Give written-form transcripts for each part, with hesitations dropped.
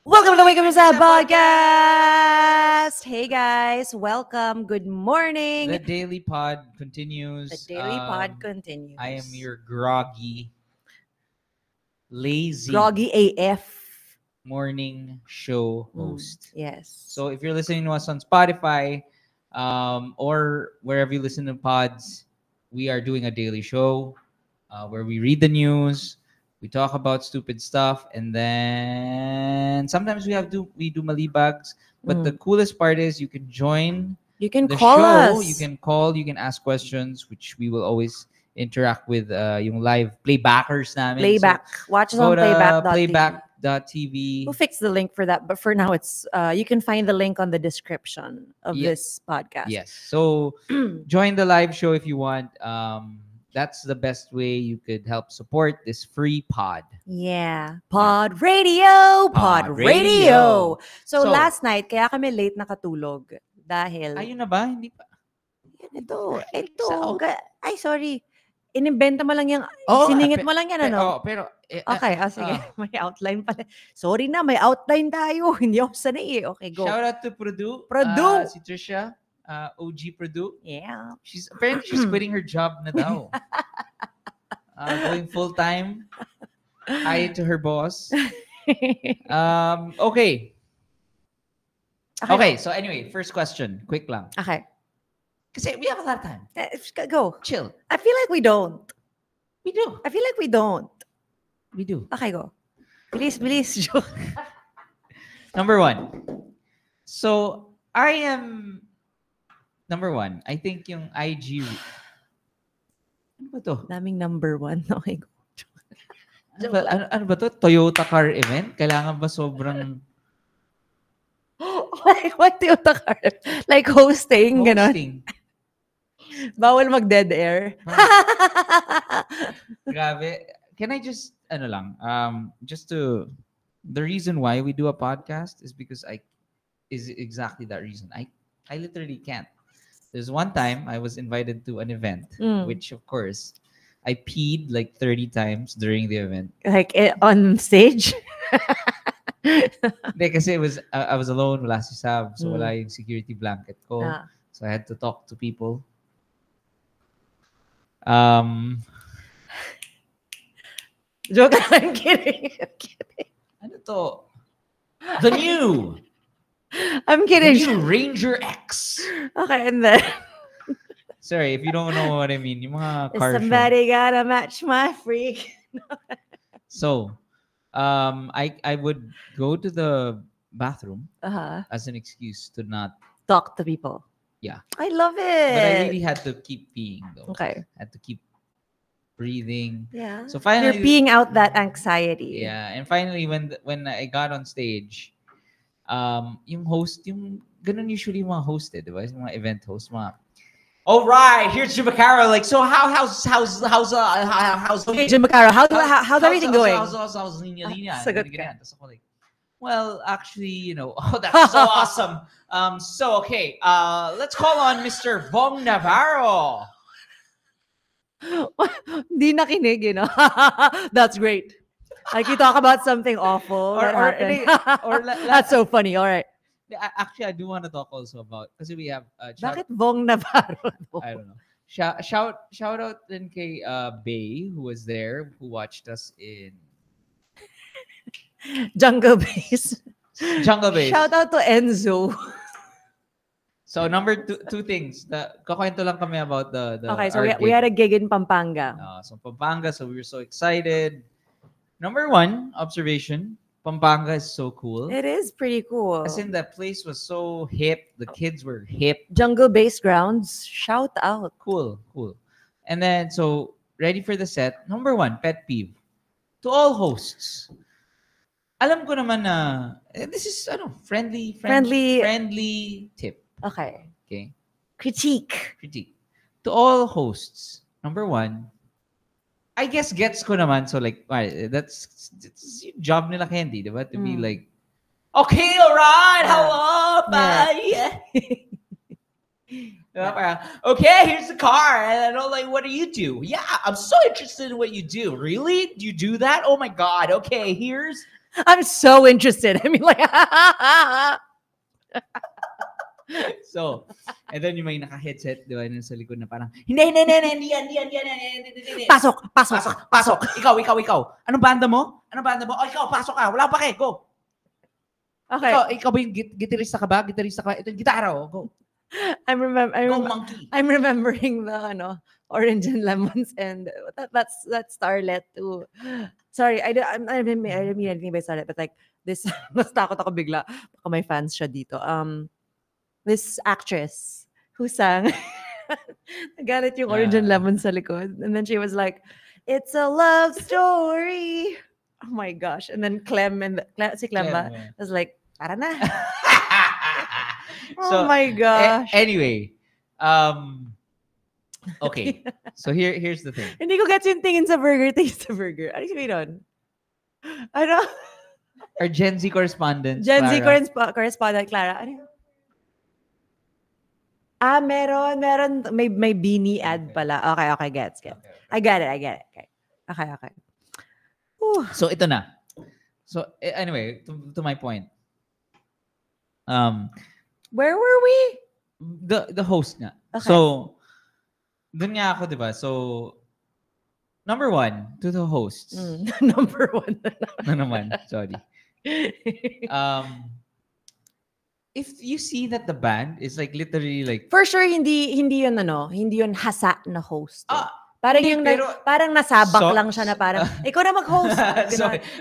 Welcome to the Wake Up Sad Podcast. Hey guys, welcome. Good morning. The Daily Pod continues. The Daily Pod continues. I am your groggy, lazy Groggy AF morning show host. Yes. So if you're listening to us on Spotify or wherever you listen to pods, we are doing a daily show where we read the news, we talk about stupid stuff, and then sometimes we do malibags. But the coolest part is you can join you can the call show. us. You can call, you can ask questions, which we will always interact with yung live playbackers namin. Playback. Watch us So, on go to playback.tv. playback.tv. We'll fix the link for that, but for now, it's you can find the link on the description of this podcast. Yes. So join the live show if you want. That's the best way you could help support this free pod. Yeah. Pod Radio! Pod Radio! So, So, last night, kaya kami late nakatulog. Dahil... Ayun na ba? Hindi pa. Yan, ito. Sa Ay, sorry. Inimbenta mo lang yung... Oh, siningit mo lang yan, ano? Pero Okay, sige. May outline pala. Sorry na, may outline tayo. Hindi ako sanay eh. Okay, go. shout out to Purdue. Si Trisha. OG Purdue. Yeah. Apparently she's quitting her job na daw. Going full time. Hi to her boss. Okay. Okay, so anyway, first question. Quick lang. Okay. Kasi we have a lot of time. Go. Chill. I feel like we don't. We do. I feel like we don't. We do. Okay, go. Bilis. Joke. Number one. So, I am... Number one, I think yung IG... Ano ba to? Daming number one. Okay, go. Ano ba to? Toyota car event? Kailangan ba sobrang... Like, what Toyota car? Like hosting, ganon. Bawal mag-dead air. Grabe. Can I just... Ano lang. Just to... The reason why we do a podcast is because is exactly that reason. I literally can't. There's one time I was invited to an event, which of course I peed like 30 times during the event. Like on stage? Hindi, kasi I was alone, wala si Sab, so wala yung security blanket ko. So I had to talk to people. Joke lang, I'm kidding. Ano to? The new I'm kidding. The new Ranger X. Okay, and then... Sorry, if you don't know what I mean, yung mga car somebody gotta match my freak. So, I would go to the bathroom as an excuse to not talk to people. Yeah. I love it. But I really had to keep peeing though. Okay. I had to keep breathing. Yeah. So finally, you're peeing out that anxiety. Yeah, and finally when I got on stage, yung host, yung ganun usually mga host, di ba? Yung mga event host, mga, all right, here's Jim Macaro. Like, so how's Jim Macaro, how's everything going? How's linya-linya? Sagot ka. Tapos ako like, well, actually, oh, that's so awesome. So okay, let's call on Mr. Vong Navarro. Di nakinig, That's great. Like you talk about something awful that happened. That's so funny. All right. Actually, I do want to talk also about because we have. Bakit Vong Navarro? I don't know. Shout out then kay Bay who was there, who watched us in Jungle Base. Shout out to Enzo. So number two things. Kakwento lang kami about the okay, so we had a gig in Pampanga. So Pampanga, so we were so excited. Number one observation, Pampanga is so cool. It is pretty cool. As in, that place was so hip. The kids were hip. Jungle Base Grounds, shout out. Cool. And then, so, ready for the set. Number one, pet peeve. To all hosts, alam ko naman na, this is, friendly tip. Okay. Critique. To all hosts, number one, I guess gets ko naman. So like, that's yung job nila Candy, diba? To be like, okay, all right, hello, bye. Okay, here's the car. And I'm like, what do you do? Yeah, I'm so interested in what you do. Really? Do you do that? Oh my God. Okay, here's I'm so interested. I mean, like, so, and then yung may naka-headset, di ba, yun sa likod na parang, hindi. Pasok. Ikaw. Anong banda mo? Oh, ikaw, pasok ka. Wala pa kayo, go. Okay. Ikaw ba yung gitarista ka ba? Ito yung gitara, go. I'm remembering the Orange and Lemons and that's Starlet too. Sorry, I didn't mean anything by Starlet, but like this, nastakot ako bigla. Baka may fans siya dito. This actress who sang, nagalit yung Orange and Lemons sa likod, and then she was like, "It's a love story." Oh my gosh! And then Clem was like, "Tara na." Oh my gosh. Anyway, okay. So here's the thing. Hindi ko gets yung tingin sa burger, taste sa burger. Ano yung doon? Ano? Our Gen Z correspondent. Correspondent, Clara. Ano? Meron. May beanie ad pala. Okay, gets. Okay. I get it. Okay. Ooh. So ito na. So anyway, to my point. Where were we? The host nga. Okay. So, dun nga ako, di ba? So, number one, to the hosts. Number one. No naman, sorry. If you see that the band is like literally like... For sure, hindi yun hasa na host. Parang hindi, parang nasabak lang siya na parang, ikaw na mag-host.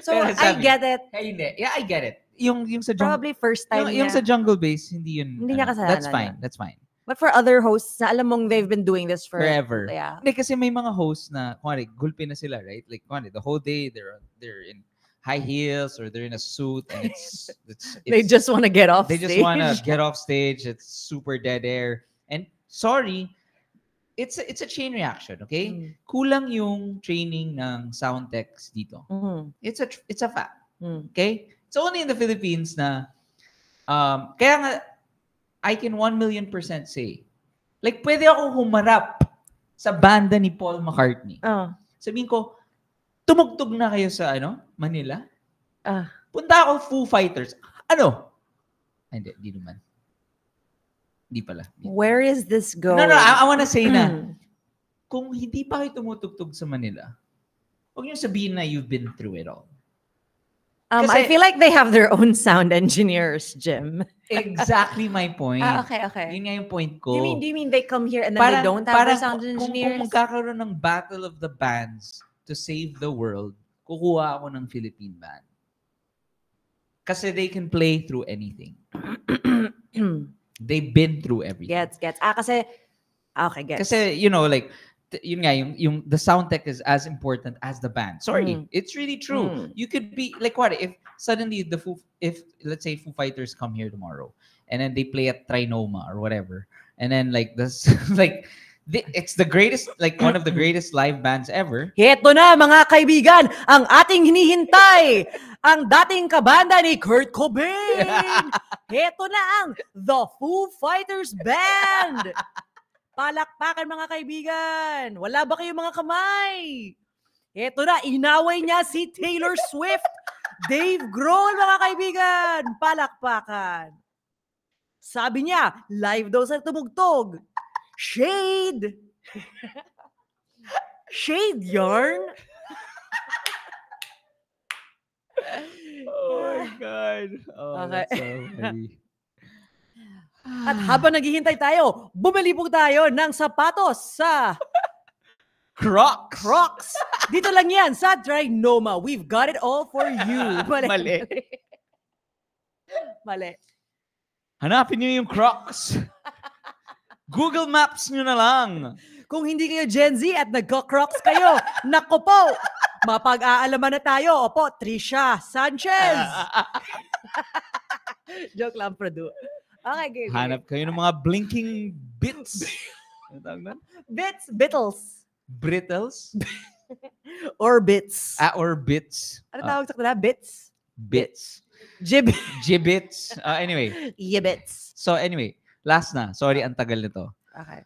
So I get it. Hindi. Yeah, I get it. Yung sa probably first time yung sa Jungle Base, hindi yun. Hindi niya kasalanan. That's fine. But for other hosts, na alam mong they've been doing this forever. Yeah. Hindi, kasi may mga hosts na, gulpi na sila, right? Like, the whole day, they're in high heels or they're in a suit and it's they just want to get off stage. They just want to get off stage. It's super dead air. And sorry, it's a chain reaction, okay? Kulang yung training ng sound techs dito. It's a fact. Okay? It's only in the Philippines na kaya nga I can 1,000,000% say like pwede ako humarap sa banda ni Paul McCartney. Sabihin ko, tumugtog na kayo sa Manila? Punta ako Foo Fighters. Hindi naman. Hindi pala. Where is this going? No, I wanna say na kung hindi pa kayo tumutugtog sa Manila, huwag niyo sabihin na you've been through it all. Kasi, I feel like they have their own sound engineers, Jim. Exactly my point. Okay. Yun nga yung point ko. Do you mean they come here and then they don't have their sound engineers? Kung magkakaroon ng battle of the bands to save the world, kukuha ako ng Philippine band. Kasi they can play through anything. They've been through everything. Gets. Kasi, okay, gets. Kasi, like, yun nga, yung the sound tech is as important as the band. Sorry, it's really true. You could be like, what if suddenly if let's say Foo Fighters come here tomorrow and then they play at Trinoma or whatever, and then like this, like it's the greatest, like one of the greatest live bands ever. Heto na mga kaibigan, ang ating hinihintay, ang dating kabanda ni Kurt Cobain. Heto na ang The Foo Fighters Band. Palakpakan mga kaibigan. Wala ba kayong mga kamay? Heto na, inaway niya si Taylor Swift. Dave Grohl mga kaibigan. Palakpakan. Sabi niya, live daw sa tumugtog. Shade. Shade yarn. Oh my God. Oh, okay. That's so funny. At habang naghihintay tayo, bumili po tayo ng sapatos sa Crocs. Dito lang yan sa Trinoma. We've got it all for you. Mali. Hanapin niyo yung Crocs. Google Maps niyo na lang. Kung hindi kayo Gen Z at nagka-Crocs kayo, nako po, mapag-aalaman na tayo. Opo, Trisha Sanchez. Joke lang, Produ. Okay, game. Hanap kayo ng mga blinking bits. Ano tawag na? Beatles. Brittles? Or bits. Or bits. Ano tawag sa kanila? Bits? Bits. Gibbits. Anyway. Yibbits. So anyway, last na. Sorry, ang tagal nito. Okay.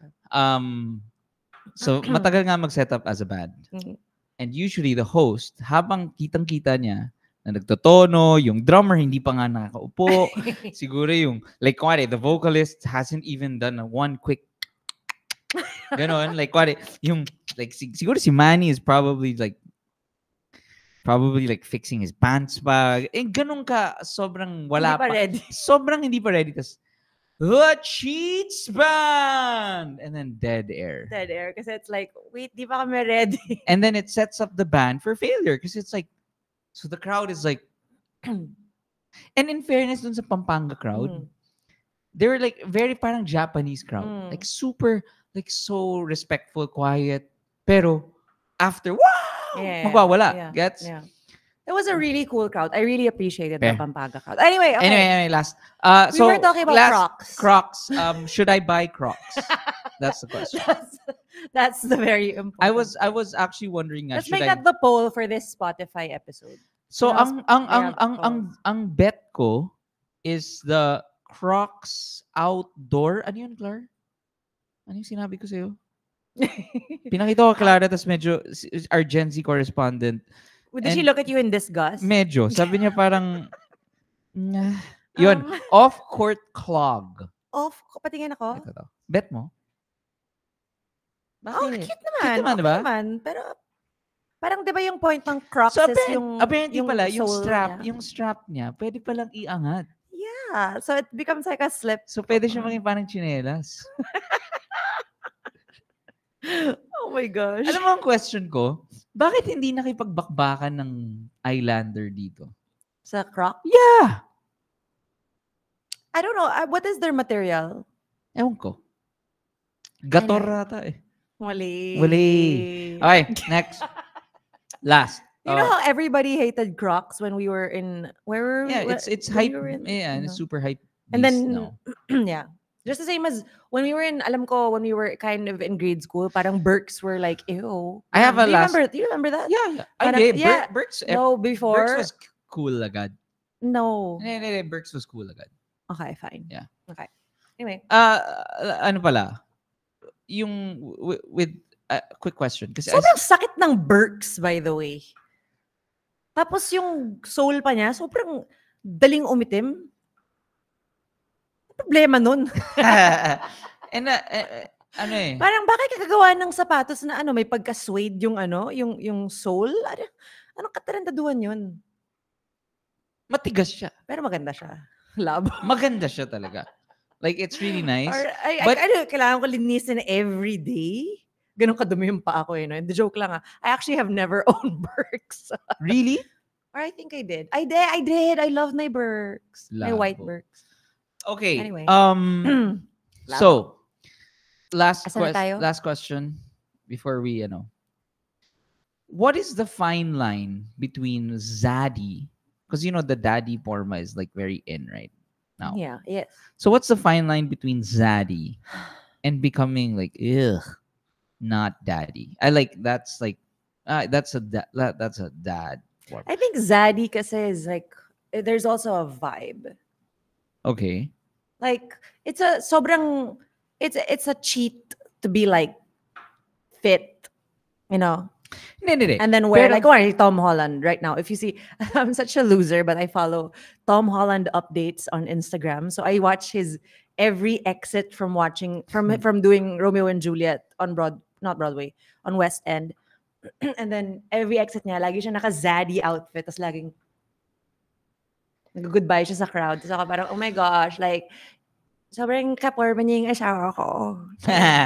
So matagal nga mag-set up as a band. And usually the host, habang kitang-kita niya na nagtotono, yung drummer hindi pa nga nakaupo. Siguro yung, like, the vocalist hasn't even done one quick ganon. Like, yung, like, siguro si Manny is probably like fixing his pants bag. Ganun ka, sobrang wala Hindi pa ready. Sobrang hindi pa ready. Tapos, the Cheats Band! And then dead air. Dead air. Kasi it's like, wait, di pa kami ready. And then it sets up the band for failure. Because it's like, so the crowd is like, and in fairness dun sa Pampanga crowd, they were like very parang Japanese crowd. Like super, like so respectful, quiet. Pero after, wow! Magwawala. Gets? Yeah. It was a really cool crowd. I really appreciated the Pampanga crowd. Anyway, okay. Anyway, last. We were talking about Crocs. Crocs. Should I buy Crocs? That's the question. That's the very important. I was actually wondering. Let's make that the poll for this Spotify episode. So ang bet ko is the Crocs outdoor. Ano yun, Clar? Ano yung sinabi ko sa'yo? Pinakita ko Clara, tas medyo our Gen Z correspondent. Did she look at you in disgust? Medyo. Sabi niya parang, yun, off-court clog. Patingin ako? Ito to. Bet mo? Bakit? Oh, cute naman. Cute naman, diba? Naman. Pero, parang diba yung point ng Crocs so, is yung apparently pala, yung strap niya, pwede palang iangat. Yeah. So, it becomes like a slip. So, pwede siya maging parang tsinelas. Oh my gosh. Alam mo ang question ko? Bakit hindi nakipagbakbakan ng Islander dito? Sa Croc? Yeah! I don't know. What is their material? Ewan ko. Gator rata eh. Wali. Okay, next. Last. You know how everybody hated Crocs when we were in... Where were we? Yeah, it's hype. It's super hype. And then, yeah. Just the same as when we were when we were kind of in grade school, parang Birks were like, ew. I have a last... Do you remember that? Yeah. I did. Yeah. Birks. No, before. Birks was cool agad. No. Birks was cool agad. Okay, fine. Yeah. Okay. Anyway. Ano pala? Yung with quick question. Sobrang sakit ng Birks, by the way. Tapos yung sole pa niya, sobrang daling umitim. Problema nun. And ano eh? Parang bakit kagagawa ng sapatos na may pagka-suede yung yung sole? Anong katarantaduhan yun? Matigas siya. Pero maganda siya. Labo. Maganda siya talaga. Like, it's really nice. But kailangan ko linisin every day. Ganun kadumi yung paa ko no? The joke lang I actually have never owned Birks. Really? Or I think I did. I did. I love my Birks. My white Birks. Okay. Anyway. So, last question before we, what is the fine line between Zaddy? Because, the daddy forma is like very in right now. Yeah, yes. So, what's the fine line between Zaddy and becoming like, not daddy? That's a dad form. I think Zaddy kasi is like, there's also a vibe. Okay. Like, it's a cheat to be like fit, And then wear like Tom Holland right now. If you see, I'm such a loser, but I follow Tom Holland updates on Instagram. So I watch his every exit from doing Romeo and Juliet on not Broadway, on West End. And then every exit niya, lagi siya naka-zaddy outfit. Tapos laging nag-goodbye siya sa crowd. Tapos ako parang, oh my gosh, like, sobrang kaporma niya yung asawa ko.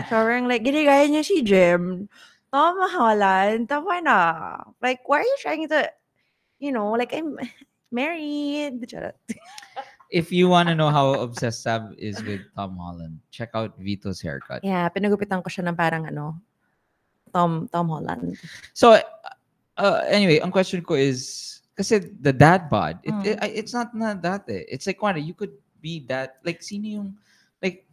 Sobrang like, ginigaya niya si Jim. Tom Holland, tama na. Like, why are you trying to, like, I'm married. If you want to know how obsessed Sab is with Tom Holland, check out Vito's haircut. Yeah, pinagupitan ko siya ng parang Tom Holland. So, anyway, ang question ko is, kasi the dad bod, it's not that eh. It's like, you could be that, like, sino yung, like,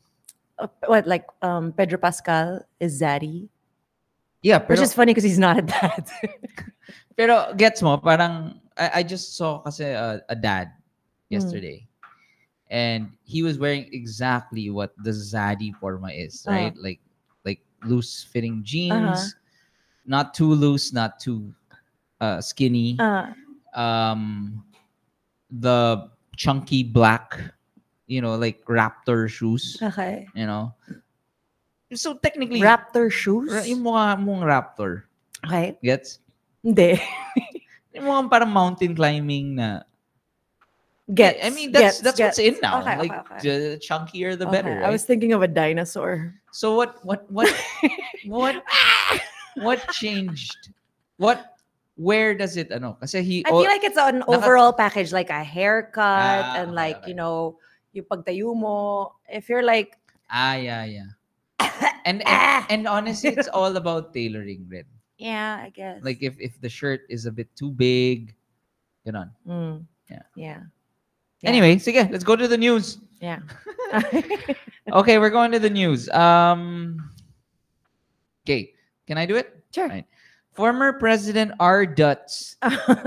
what, like, Pedro Pascal is Zaddy? Yeah, pero, which is funny because he's not a dad. Pero gets mo, parang I just saw kasi a dad yesterday. And he was wearing exactly what the Zaddy forma is, right? Like loose fitting jeans, not too loose, not too skinny. the chunky black, like raptor shoes. Okay. So technically, Raptor shoes? Yung mong raptor. Okay. Gets? Hindi. Yung mga parang mountain climbing na. Gets. I mean, that's gets. what's in now. Okay, like the chunkier the better, right? I was thinking of a dinosaur. So what changed? Where does it Kasi I feel like it's an overall package, like a haircut and like, yung pagtayo mo. If you're like yeah. And honestly, it's all about tailoring, Red. Yeah, I guess. Like if the shirt is a bit too big, ganon. Yeah. Anyway, sige, let's go to the news. Yeah. Okay, we're going to the news. Okay, can I do it? Sure. Right. Former President R. Dutz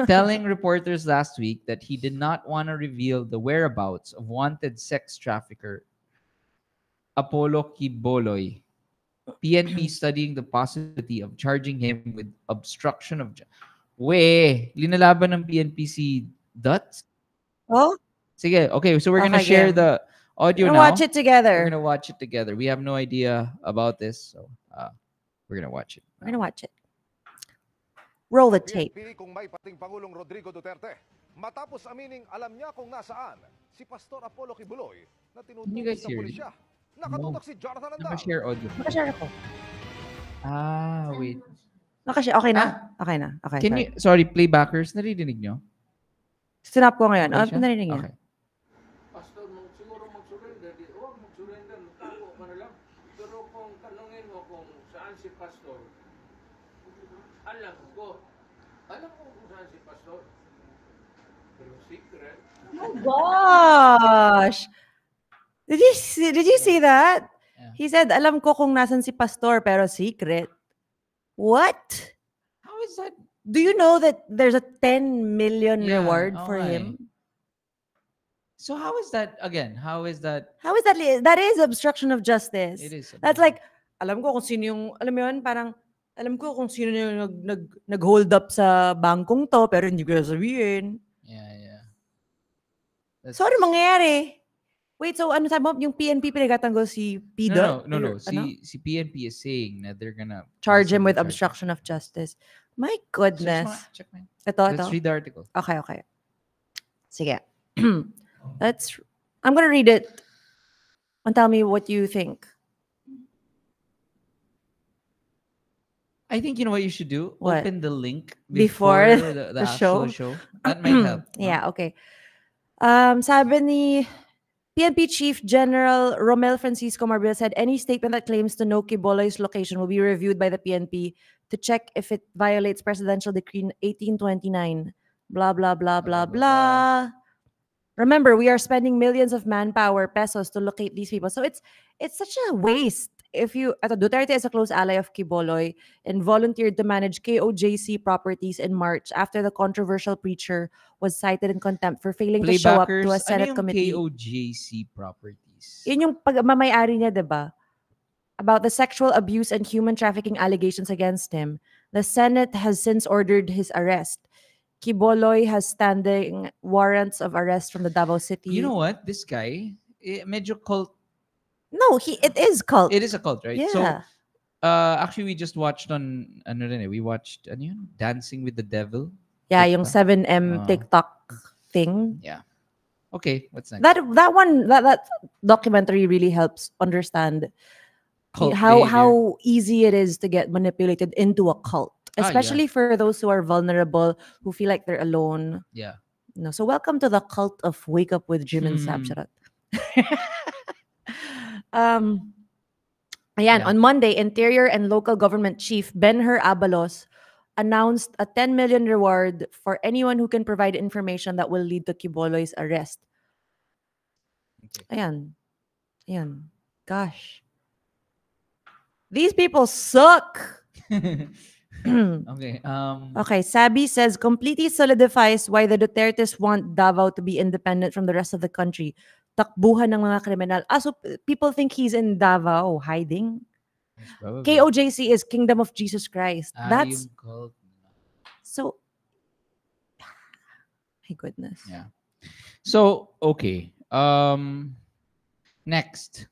telling reporters last week that he did not want to reveal the whereabouts of wanted sex trafficker Apollo Quiboloy. PNP studying the possibility of charging him with obstruction of justice. Linalaban ng PNP si Dutz? Oh? Sige, okay, so we're gonna share the audio now. Watch it together. We're gonna watch it together. We have no idea about this, so we're gonna watch it. We're gonna watch it. Roll the tape. Kung may pating Pangulong Rodrigo Duterte, matapos amining alam niya kung nasaan si Pastor Apollo Quiboloy na tinutukoy ng pulisya. Nakatutok si Jonathan Andal. Naka-share audio. Naka-share ako. Wait. Naka-share. Okay na? Okay na. Okay. Can you, playbackers, naririnig nyo? Sinap ko ngayon. Narinig niya. Okay. Pastor, siguro mag-surrender. Huwag mag-surrender. Magtago ka na lang. Pero kung tanungin mo kung saan si Pastor, alam ko kung saan si Pastor. Pero secret. Oh gosh! Did you see that? Yeah. He said, alam ko kung nasan si Pastor, pero secret. What? How is that? Do you know that there's a 10 million reward for okay. him? So how is that, again, how is that? How is that? That is obstruction of justice. It is. That's like, alam ko kung sino yung, alam mo yun, parang, alam ko kung sino yung nag-hold up sa bangkong to, pero hindi ko sabihin. Yeah. So ano mangyayari? Wait, so ano sabi mo? Yung PNP pinagatanggol si PDOT? No. Si PNP is saying that they're gonna charge him with obstruction of justice. My goodness. Check mine. Let's read the article. Okay. Sige. I'm gonna read it and tell me what you think. I think you know what you should do? What? Open the link before the actual show. That might help. Yeah, okay. Sabi ni PNP Chief General Romel Francisco Marbil said any statement that claims to know Quiboloy's location will be reviewed by the PNP to check if it violates Presidential Decree 1829. Blah, blah, blah, blah, blah. Remember, we are spending millions of manpower, pesos, to locate these people. So it's such a waste. Duterte is a close ally of Quiboloy and volunteered to manage KOJC properties in March after the controversial preacher was cited in contempt for failing to show up to a Senate committee. KOJC properties? Yun yung pagmamayari niya, diba? About the sexual abuse and human trafficking allegations against him. The Senate has since ordered his arrest. Quiboloy has standing warrants of arrest from the Davao City. You know what? This guy, medyo cult. No, it is cult. It is a cult, right? Yeah. So, actually, we just watched we watched Dancing with the Devil. Yeah, yung 7M TikTok thing. Yeah. Okay, what's next? That documentary really helps understand how easy it is to get manipulated into a cult, especially for those who are vulnerable, who feel like they're alone. Yeah. No, so welcome to the cult of Wake Up with Jim and Sab Charat. On Monday, Interior and Local Government Chief Benher Abalos announced a 10 million reward for anyone who can provide information that will lead to Quiboloy's arrest. Okay. Ayan. Gosh. These people suck. Okay. Okay, Sabi says completely solidifies why the Dutertes want Davao to be independent from the rest of the country. Takbuhan ng mga kriminal. So people think he's in Davao hiding. KOJC is Kingdom of Jesus Christ. That's cult. so. My goodness. Yeah. So, okay. Next.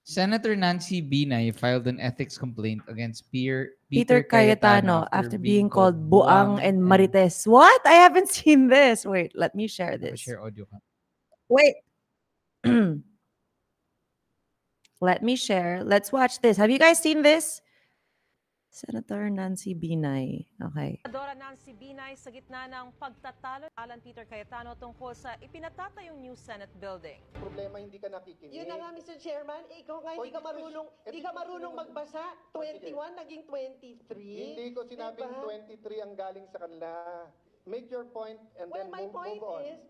Senator Nancy Binay filed an ethics complaint against Peter Cayetano after being called Buang and Marites. What? I haven't seen this. Wait, let me share this. Share audio. Wait. Let me share. Let's watch this. Have you guys seen this? Senator Nancy Binay. Okay. Senadora Nancy Binay sa gitna ng pagtatalo Alan Peter Cayetano tungkol sa ipinatatayong new Senate building. Problema hindi ka nakikinig. Yun na nga, Mr. Chairman, ikaw nga hindi ka marunong magbasa. 21 naging 23. Hindi ko sinabing 23 ang galing sa kanila. Make your point and then move on.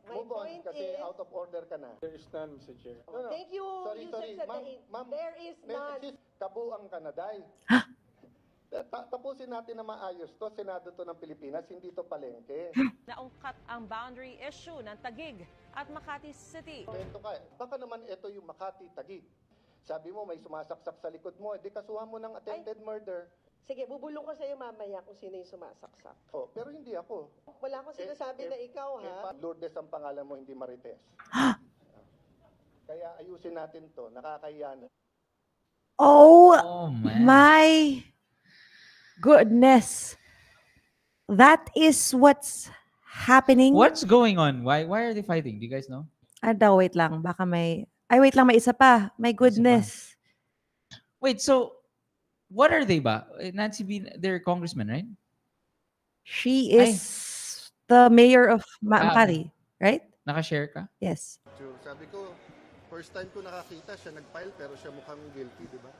Move on kasi out of order ka na. There is none, Mr. Chair. No. Thank you. Sorry. Ma'am, there is none. Kabuang Kanaday. Tapusin natin na maayos to. Senado to ng Pilipinas, hindi to palengke. Naungkat ang boundary issue ng Taguig at Makati City. Baka naman ito yung Makati, Taguig. Sabi mo may sumasaksak sa likod mo, edi kasuhan mo ng attempted murder. Sige, bubulong ko sa iyo mamaya kung sino yung sumasaksak. Oh, pero hindi ako. Wala akong sinasabi na ikaw, ha? Lourdes ang pangalan mo, hindi Marites. Kaya ayusin natin to, nakakahiya na. Oh man. my goodness. That is what's happening. What's going on? Why are they fighting? Do you guys know? Wait lang. Baka may... wait lang. May isa pa. My goodness. Wait, so... What are they ba? Nancy Binay, they're congressman, right? She is the mayor of Makati, right? Nakashare ka? Yes. Sabi ko, first time ko nakakita siya nag-file pero siya mukhang guilty, di ba?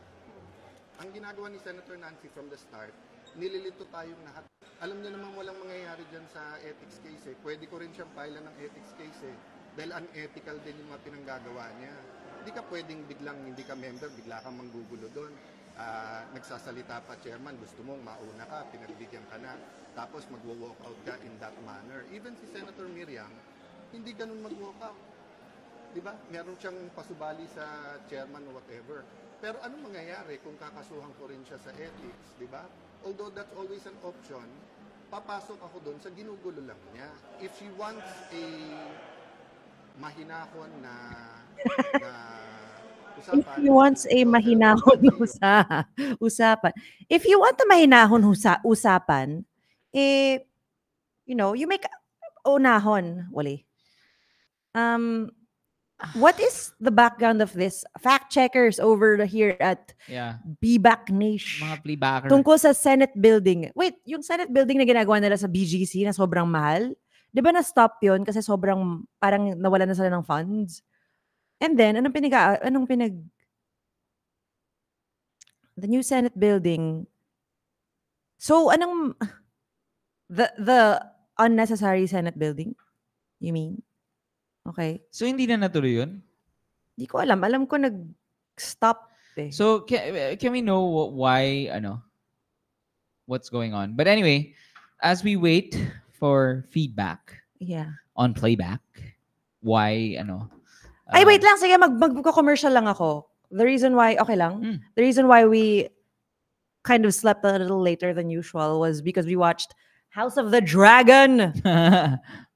Ang ginagawa ni Senator Nancy from the start, nililito tayong lahat. Alam niya naman walang mangyayari dyan sa ethics case eh. Pwede ko rin siyang file ng ethics case eh. Dahil unethical din yung mga pinanggagawa niya. Hindi ka pwedeng biglang hindi ka member, bigla kang manggugulo doon. Nagsasalita pa chairman, gusto mong mauna ka, pinagbigyan ka na, tapos magwo-walk out ka in that manner. Even si Senator Miriam, hindi ganun mag-walk out. Diba? Meron siyang pasubali sa chairman or whatever. Pero anong mangyayari kung kakasuhan ko rin siya sa ethics, diba? Although that's always an option, papasok ako doon sa ginugulo lang niya. If she wants a mahinahon na usapan. If you want a mahinahon usapan. If you want a mahinahon usapan, you make unahon, wali. What is the background of this? Fact checkers over here at BBAC Nation. Mga playbacker. Tungkol sa Senate building. Wait, yung Senate building na ginagawa nila sa BGC na sobrang mahal, di ba na-stop yun kasi sobrang parang nawala na sila ng funds? And then, the new Senate building. So, the unnecessary Senate building? You mean? Okay. So, hindi na natuloy yun? Hindi ko alam. Alam ko nag-stop eh. So, can we know why, what's going on? But anyway, as we wait for feedback on playback, why, Ay, wait lang. Sige, magko-commercial lang ako. The reason why, okay lang. The reason why we kind of slept a little later than usual was because we watched House of the Dragon.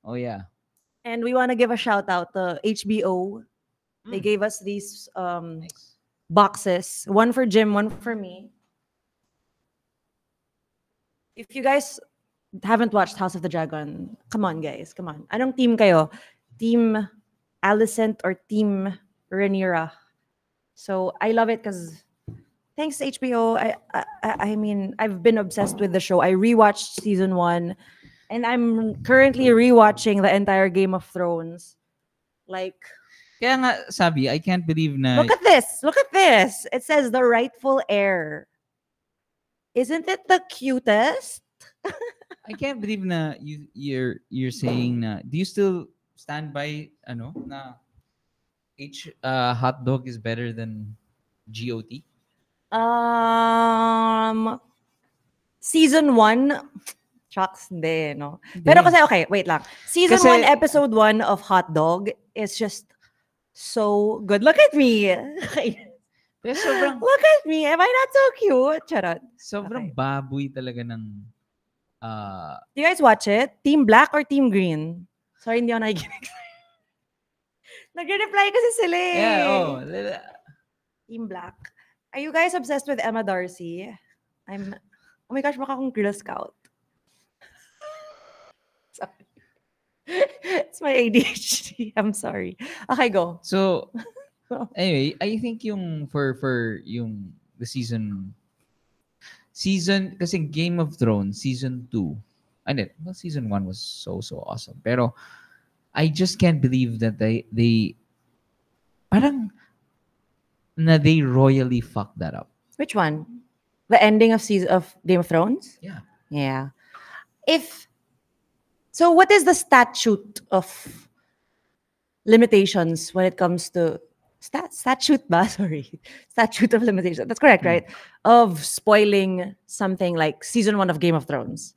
Oh, yeah. And we want to give a shout out to HBO. They gave us these boxes. One for Jim, one for me. If you guys haven't watched House of the Dragon, come on, guys. Come on. Anong team kayo? Team Alicent or Team Rhaenyra? So I love it because thanks to HBO. I mean, I've been obsessed with the show. I rewatched season 1. And I'm currently rewatching the entire Game of Thrones. Like, kaya nga sabi, I can't believe na... Look at this! Look at this! It says the rightful heir. Isn't it the cutest? I can't believe na you're saying na... Do you still stand by na hot dog is better than GOT? Season 1... Shucks, hindi, no? Pero kasi, okay, wait lang. Season 1, episode 1 of Hot Dog is just so good. Look at me! Look at me! Am I not so cute? Charot. Sobrang baboy talaga ng... Do you guys watch it? Team Black or Team Green? Sorry, hindi ako nakikinig. Nagre-reply kasi sila eh. Yeah, oh. Team Black. Are you guys obsessed with Emma Darcy? Oh my gosh, mukha akong Girl Scout. Sorry. It's my ADHD. I'm sorry. Okay, go. So, anyway, I think yung for yung the season kasi Game of Thrones season 2. Season 1 was so awesome. Pero I just can't believe that they parang na they royally fucked that up. Which one? The ending of Game of Thrones? Yeah. Yeah. So what is the statute of limitations when it comes to statute ba? Sorry. Statute of limitations. That's correct, right? Of spoiling something like season 1 of Game of Thrones.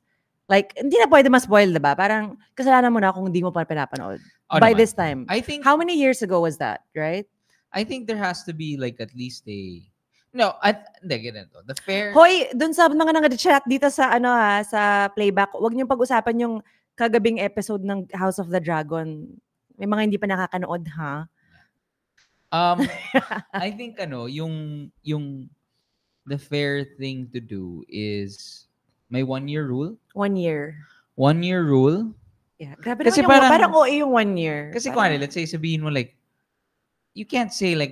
Like, hindi na pwede ma-spoil, diba? Parang, kasalanan mo na kung hindi mo pa pinapanood. By this time. I think... How many years ago was that, right? I think there has to be like at least a... No, hindi, ganito. The fair... Hoy, dun sa mga nang-chat dito sa, sa playback, huwag niyong pag-usapan yung kagabing episode ng House of the Dragon. May mga hindi pa nakakanood, ha? I think, yung the fair thing to do is... May 1-year rule? 1 year. 1-year rule? Yeah. Grabe kasi naman parang OA yung 1 year. Kasi let's say, sabihin mo like, you can't say like,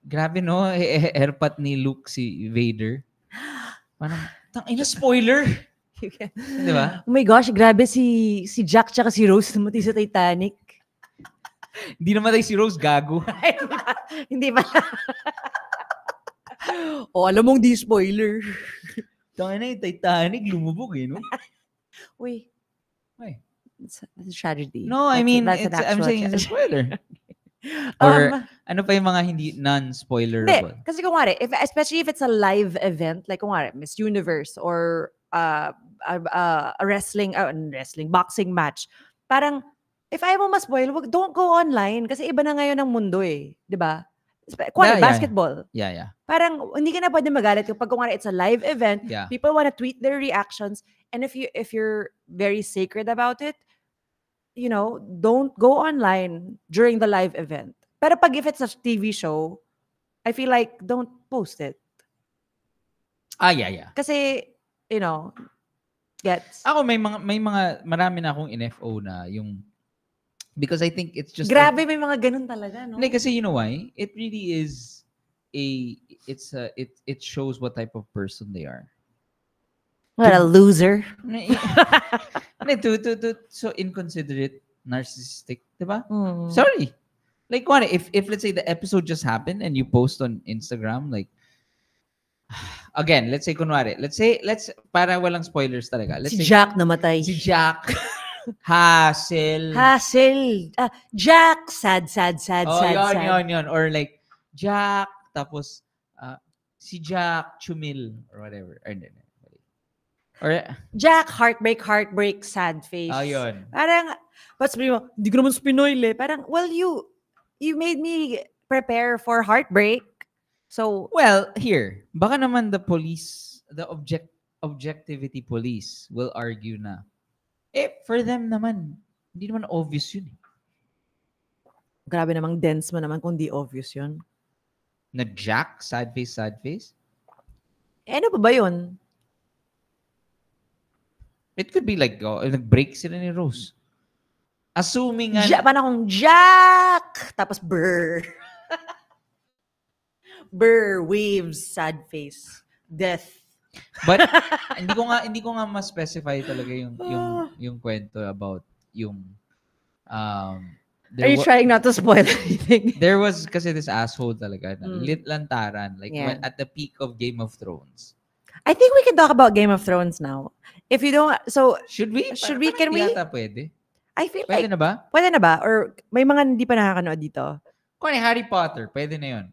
grabe no, airpat ni Luke si Vader. Parang, tangina, spoiler! Di ba? Oh my gosh, grabe si Jack tsaka si Rose namatay sa Titanic. Hindi namatay si Rose, gago. Hindi ba? Alam mong di spoiler. Tangina yung Titanic, lumubog no? Uy. Why? It's a tragedy. No, I mean, I'm saying it's a spoiler. Or ano pa yung mga hindi non-spoilerable? Kasi kung especially if it's a live event, like kung Miss Universe or a boxing match, parang, if ayaw mo ma-spoil, don't go online kasi iba na ngayon ang mundo eh. Diba? Basketball. Yeah. Parang hindi ka na pwede magalit kapag kung it's a live event, people want to tweet their reactions, and if you're very sacred about it, don't go online during the live event. Pero if it's a TV show, I feel like don't post it. Yeah. Kasi, gets. Ako marami na akong NFO na yung because I think it's just grabe may mga ganun talaga, no? Hindi, kasi you know why? It really is it shows what type of person they are. What a loser. So inconsiderate, narcissistic, diba? Mm. Sorry. Like if let's say the episode just happened and you post on Instagram, like again, let's say para walang spoilers talaga. Let's si say Jack namatay. Si Jack. Hassel. Jack. Sad. Yun. Or like, Jack, tapos, si Jack, Chumil, or whatever. Or Jack, heartbreak, sad face. Yun. Parang, sabi mo, hindi ko naman spinoil eh. Parang, well, you made me prepare for heartbreak. So, well, here, baka naman the police, the objectivity police will argue na, for them naman, hindi naman obvious yun. Grabe namang dense mo naman kung di obvious yun. Na Jack, sad face? Ano pa ba yun? It could be like, nag-break sila ni Rose. Assuming parang kung Jack! Tapos brr. Brr, waves, sad face, death. But hindi ko nga ma-specify talaga yung kwento about yung Are you trying not to spoil anything? There was kasi this asshole talaga na lit lantaran when, at the peak of Game of Thrones. I think we can talk about Game of Thrones now. If you don't, so should we? Can we? Yata pwede. I feel pwede like na ba? Pwede na ba? Or may mga hindi pa nakakanood dito? Kung Harry Potter, pwede na yun.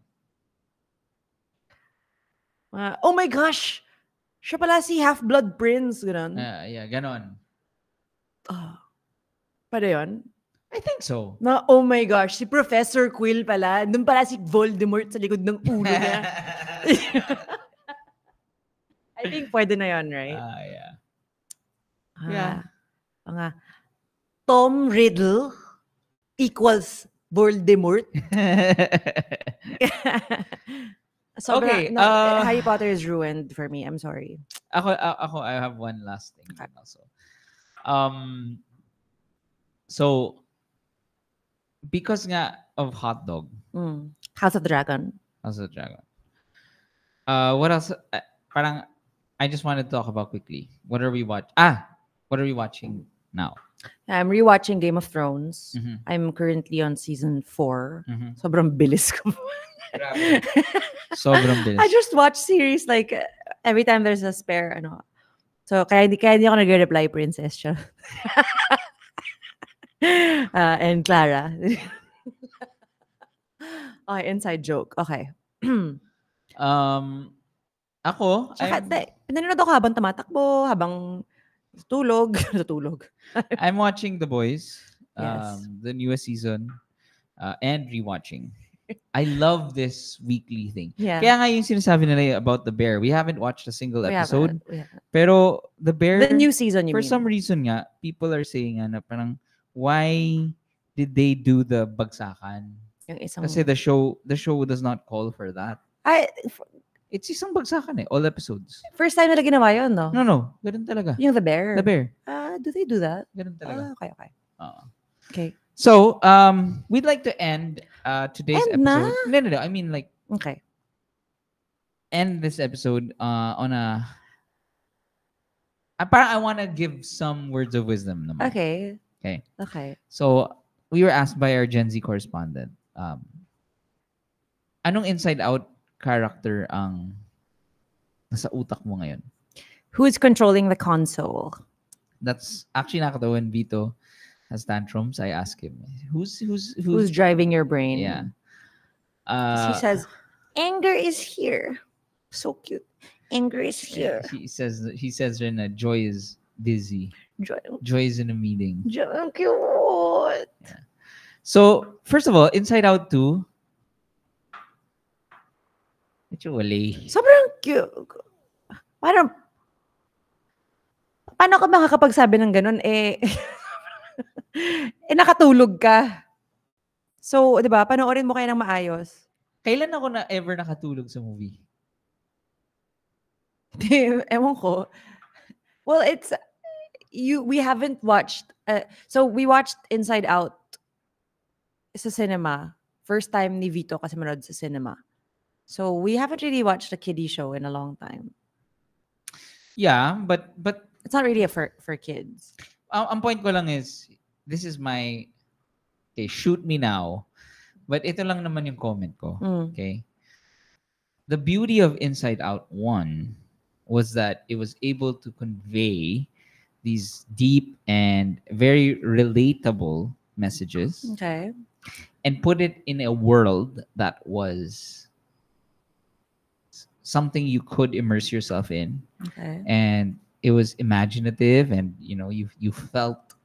Oh my gosh! Siya pala si Half-Blood Prince, gano'n. Yeah, gano'n. Pwede yun? I think so. Oh my gosh, si Professor Quill pala. Doon pala si Voldemort sa likod ng ulo niya. I think pwede na yun, right? Yeah. Tom Riddle equals Voldemort. Okay, Harry Potter is ruined for me. I'm sorry. Ako, I have one last thing Okay. also. So, because nga of Hot Dog, House of the Dragon. House of the Dragon. What else? Parang, I just wanted to talk about quickly. What are we watching now? I'm rewatching Game of Thrones. Mhm. I'm currently on season 4. Mhm. Sobrang bilis ko. Grabe. Sobrang bilis. I just watch series like every time there's a spare So kaya hindi ako nagre-reply, Princess siya. And Clara. Okay, inside joke. Okay. Ako, Pinanood ako habang tumatakbo, habang natutulog. I'm watching The Boys, Yes. the newest season, and rewatching. I love this weekly thing. Yeah. Kaya nga yung sinasabi nila about The Bear, we haven't watched a single We episode. haven't. Pero The Bear, The new season, you for mean? some reason nga, people are saying na parang, why did they do the bagsakan? Yung isang... Kasi the show does not call for that. It's isang bagsakan all episodes. First time nila ginawa yun, no? No, ganun talaga. Yung The Bear. The Bear. Do they do that? Ganun talaga. Okay. Okay. So, we'd like to end today's End episode. na? No. I mean, like, Okay. end this episode on a... parang I want to give some words of wisdom naman. Okay. So, we were asked by our Gen Z correspondent, anong Inside Out character ang nasa utak mo ngayon? Who's controlling the console? That's actually nakatawa when Vito has tantrums. I ask him, who's Driving your brain? Yeah. He says, anger is here. So cute. Anger is here. He says rin na Joy is busy. Joy is in a meeting. Cute. Yeah. So, first of all, Inside Out 2, medyo wali. Sobrang cute. Paano ka makakapagsabi ng ganun? Nakatulog ka. So, di ba, panoorin mo kayo ng maayos. Kailan ako na ever nakatulog sa movie? Ewan ko. Well, we haven't watched, so we watched Inside Out sa cinema. First time ni Vito kasi manood sa cinema. So, we haven't really watched a kiddie show in a long time. Yeah, but it's not really for kids. Ang point ko lang is, this is my, okay, shoot me now. But ito lang naman yung comment ko. Okay? The beauty of Inside Out 1 was that it was able to convey these deep and very relatable messages. Okay. And put it in a world that was something you could immerse yourself in. Okay. And it was imaginative, and you felt,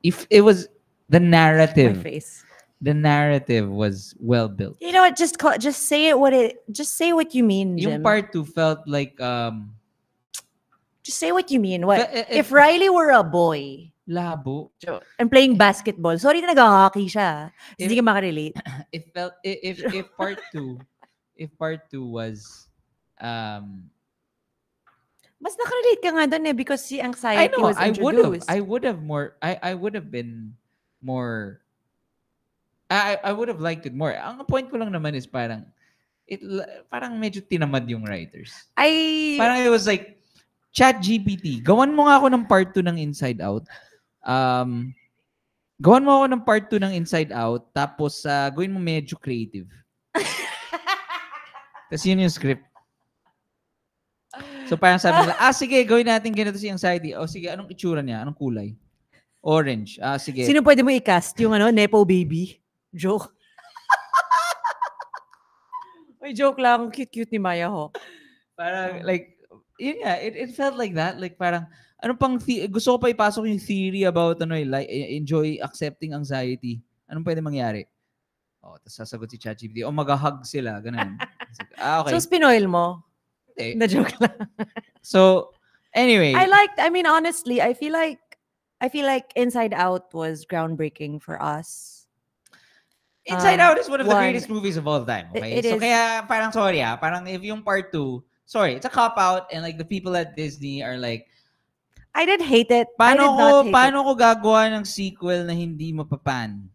if it was the narrative. My face. The narrative was well built. You know what? Just say what you mean, Jim. Yung part 2 felt like just say what you mean. What if Riley were a boy? Labo. And playing basketball. Sorry na nag-hockey siya. Hindi ka makarelate. It felt if part 2 was mas nakarelate ka nga doon because si anxiety was introduced. I would have been more. I would have liked it more. Ang point ko lang naman is parang medyo tinamad yung writers. Parang it was like, ChatGPT, gawan mo nga ako ng part 2 ng Inside Out. Gawan mo ako ng part 2 ng Inside Out, tapos gawin mo medyo creative. Tapos yun yung script. So parang sabi nila, sige, gawin natin ganito si Anxiety. O sige, anong itsura niya? Anong kulay? Orange. Sige. Sino pwede mo i-cast? Yung Nepo Baby? Joke. May joke lang. Cute ni Maya Hawk. Parang like, yun nga, it felt like that. Like parang, ano pang, gusto ko pa ipasok yung theory about like, enjoy accepting anxiety. Anong pwede mangyari? Tapos sasagot si ChatGPT. Mag-hug sila. Ganun. Okay. So, spinoil mo? Okay. Na joke lang. So, anyway. honestly, I feel like I feel like Inside Out was groundbreaking for us. Inside Out is one of the one. greatest movies of all time. Okay, It so is. kaya parang sorry parang if yung part 2, sorry, it's a cop out, and like the people at Disney are like, I did hate it. paano ko gagawa ng sequel na hindi mapapan?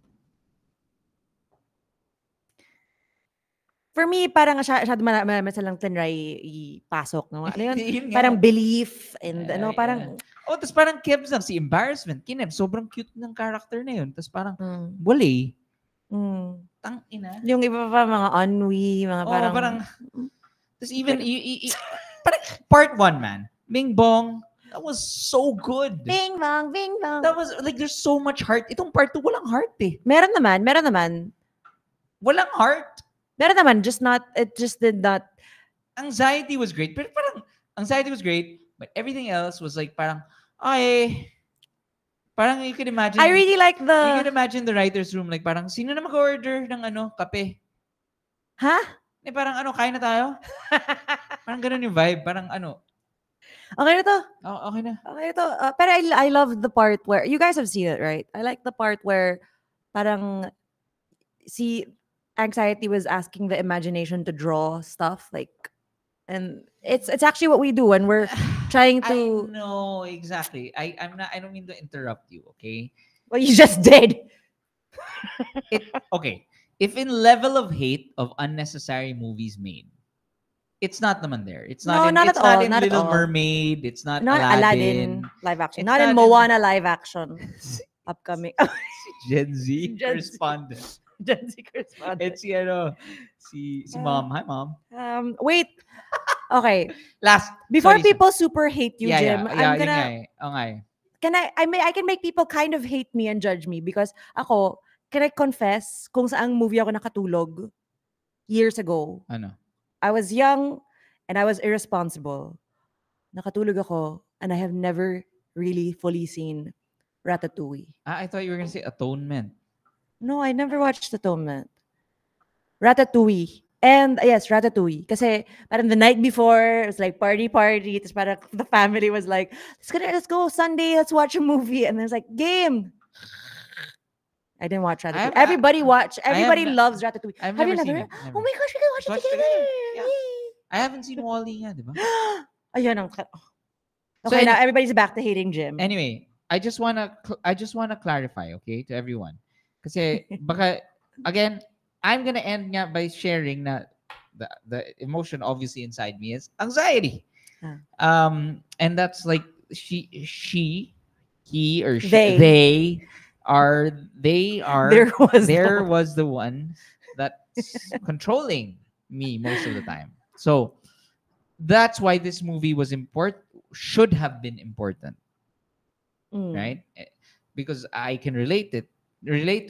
For me, parang masyado marami silang tinry ipasok. No? Ano yun? Yun nga. Parang belief and parang... Tapos parang Kebs lang, si Embarrassment. Kineb, sobrang cute ng character na yun. Tapos parang, wala Tang ina. Yung iba pa, mga ennui, mga parang... Tapos even, parang part 1, man. Bing Bong, that was so good. Bing Bong, Bing Bong. That was, like, there's so much heart. Itong part 2, walang heart eh. Meron naman. Walang heart. Meron naman, it just did not... Anxiety was great. Pero parang, anxiety was great, but everything else was like, parang you could imagine. I really like the... You could imagine the writer's room, like parang, sino na mag-order ng kape? Ha? Parang kain na tayo? Parang ganun yung vibe. Parang Okay na to. Oh, okay na. Okay na to. Pero I love the part where, you guys have seen it, right? I like the part where parang anxiety was asking the imagination to draw stuff, like, and it's actually what we do when we're trying to... I know, exactly. I don't mean to interrupt you, okay? Well, you just did. Okay. If in level of hate of unnecessary movies made, it's not naman there. It's not in Little Mermaid. It's not Aladdin live action. Not in Moana live action. Upcoming. Gen Z correspondent. Gen Z correspondent. It's si Mom. Hi, Mom. Wait. Okay. Before people super hate you, Jim, I'm gonna... I can make people kind of hate me and judge me because ako, can I confess kung saang movie ako nakatulog years ago? Ano? I was young and I was irresponsible. Nakatulog ako and I have never really fully seen Ratatouille. I thought you were gonna say Atonement. No, I never watched Atonement. Ratatouille. And yes, Ratatouille. Kasi parang the night before, it was like party. Tapos parang the family was like, let's go Sunday, let's watch a movie. And then it's like, game. I didn't watch Ratatouille. Everybody loves Ratatouille. Have you never seen never? it. Oh my gosh, we can watch it together. Yeah. I haven't seen WALL-E nga, di ba? Ayun ang... Okay, now everybody's back to hating Jim. Anyway, I just wanna clarify, okay, to everyone. Kasi baka, again, I'm gonna end nga by sharing na the emotion obviously inside me is anxiety. And that's like he or she, they are there was the one that's controlling me most of the time. So that's why this movie was should have been important. Right? Because I can relate to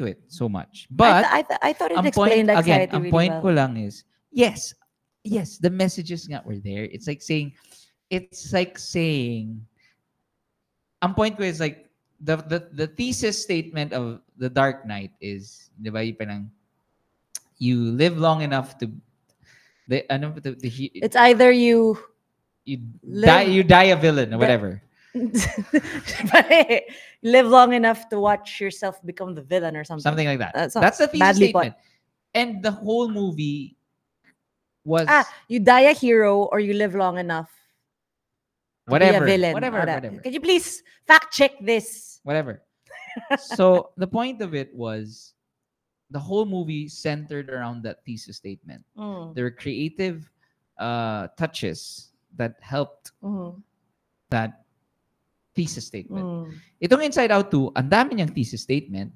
it so much. But I thought it explained anxiety really well. Ang point ko lang is, yes, the messages nga were there. It's like saying, ang point ko is like, the thesis statement of The Dark Knight is, di ba, you live long enough to, it's either you die a villain or whatever. Live long enough to watch yourself become the villain or something. Something like that. That's the thesis statement. And the whole movie was... you die a hero or you live long enough to be a villain. Whatever. Could you please fact check this? Whatever. So the point of it was the whole movie centered around that thesis statement. There were creative touches that helped that thesis statement. Itong Inside Out 2, ang dami niyang thesis statement.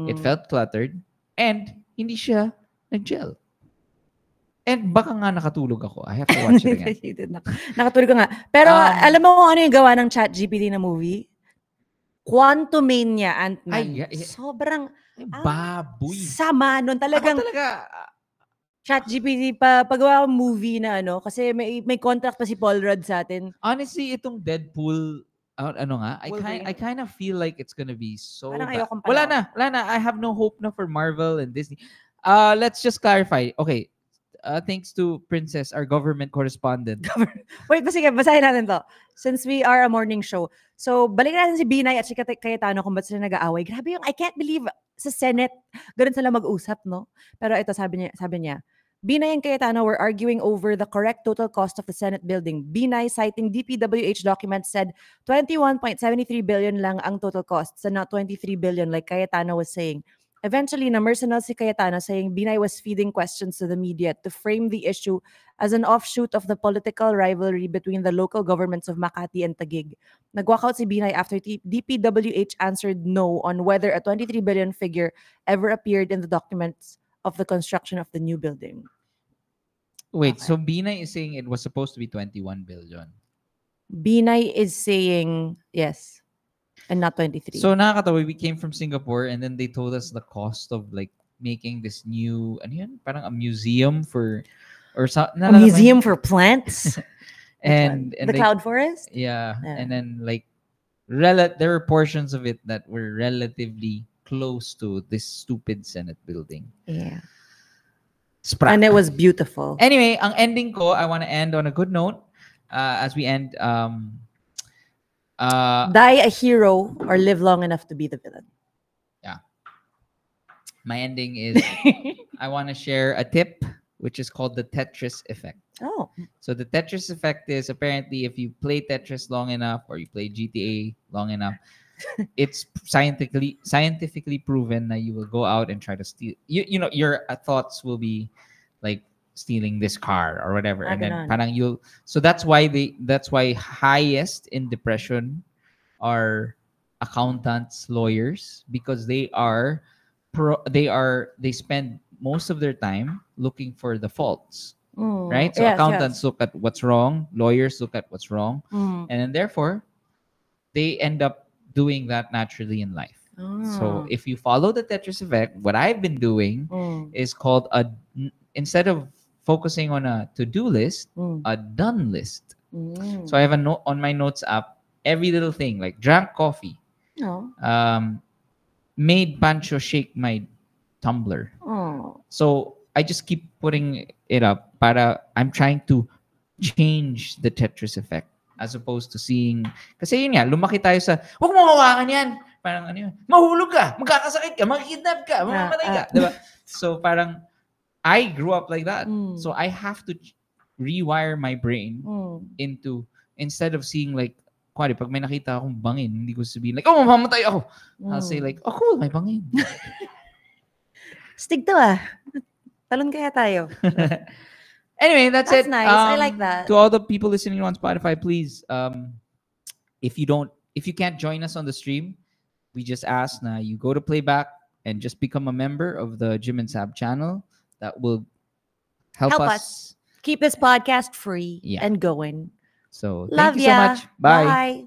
It felt cluttered and hindi siya nag-gel. And baka nga nakatulog ako. I have to watch it again. Nakatulog ka nga. Pero alam mo kung ano yung gawa ng ChatGPT na movie? Quantumania Ant-Man. Sobrang baboy. Sama nun. Talagang ChatGPT pagawa ko movie na kasi may contract pa si Paul Rudd sa atin. Honestly, itong Deadpool I kind of feel like it's gonna be so bad. Wala na. I have no hope na for Marvel and Disney. Let's just clarify. Okay. thanks to Princess, our government correspondent. Wait, sige, basahin natin to. Since we are a morning show. So, balik natin si Binay at si Cayetano kung ba't sila nag-aaway. Grabe yung, I can't believe sa Senate, ganun sila mag-usap, no? Pero ito, sabi niya, Binay and Cayetano were arguing over the correct total cost of the Senate building. Binay, citing DPWH documents, said 21.73 billion lang ang total cost, so not 23 billion like Cayetano was saying. Eventually, namersenal si Cayetano saying Binay was feeding questions to the media to frame the issue as an offshoot of the political rivalry between the local governments of Makati and Taguig. Nag-walkout si Binay after DPWH answered no on whether a 23 billion figure ever appeared in the documents of the construction of the new building. Wait, so Binay is saying it was supposed to be 21 billion. Binay is saying yes. And not 23. So nakakatawa, we came from Singapore and then they told us the cost of like making this new, ano yun? Parang a museum for, or so, a museum for plants? and the cloud forest? Yeah. And then like, there were portions of it that were relatively close to this stupid Senate building. Yeah. Sprat. And it was beautiful. Anyway, ang ending ko, I want to end on a good note. As we end, die a hero or live long enough to be the villain. Yeah. My ending is I want to share a tip which is called the Tetris effect. Oh. So the Tetris effect is apparently if you play Tetris long enough or you play GTA long enough, it's scientifically proven that you will go out and try to steal. You know your thoughts will be like stealing this car or whatever, and then parang you'll. So that's why highest in depression are accountants, lawyers, because they spend most of their time looking for the faults. Right? So accountants look at what's wrong, lawyers look at what's wrong, and then therefore they end up doing that naturally in life. So if you follow the Tetris effect, what I've been doing is called instead of focusing on a to-do list, a done list. So I have a note on my notes app, every little thing, like drank coffee, made Pancho shake my tumbler. So I just keep putting it up para I'm trying to change the Tetris effect as opposed to seeing, kasi yun nga, lumaki tayo sa, huwag mo hawakan yan. Parang ano yun, mahulog ka, magkakasakit ka, makikidnap ka, mamamatay ka. Diba? So parang, I grew up like that. So I have to rewire my brain into, instead of seeing like, kuwari, pag may nakita akong bangin, hindi ko sabihin like, oh, mamamatay ako. I'll say like, oh cool, may bangin. Stig to ah. Talon kaya tayo. Anyway, that's it. Nice. I like that. To all the people listening on Spotify, please, if you can't join us on the stream, we just ask na you go to playback and just become a member of the Jim and Sab channel. That will help us keep this podcast free and going. So Love thank you so much. Bye. Bye.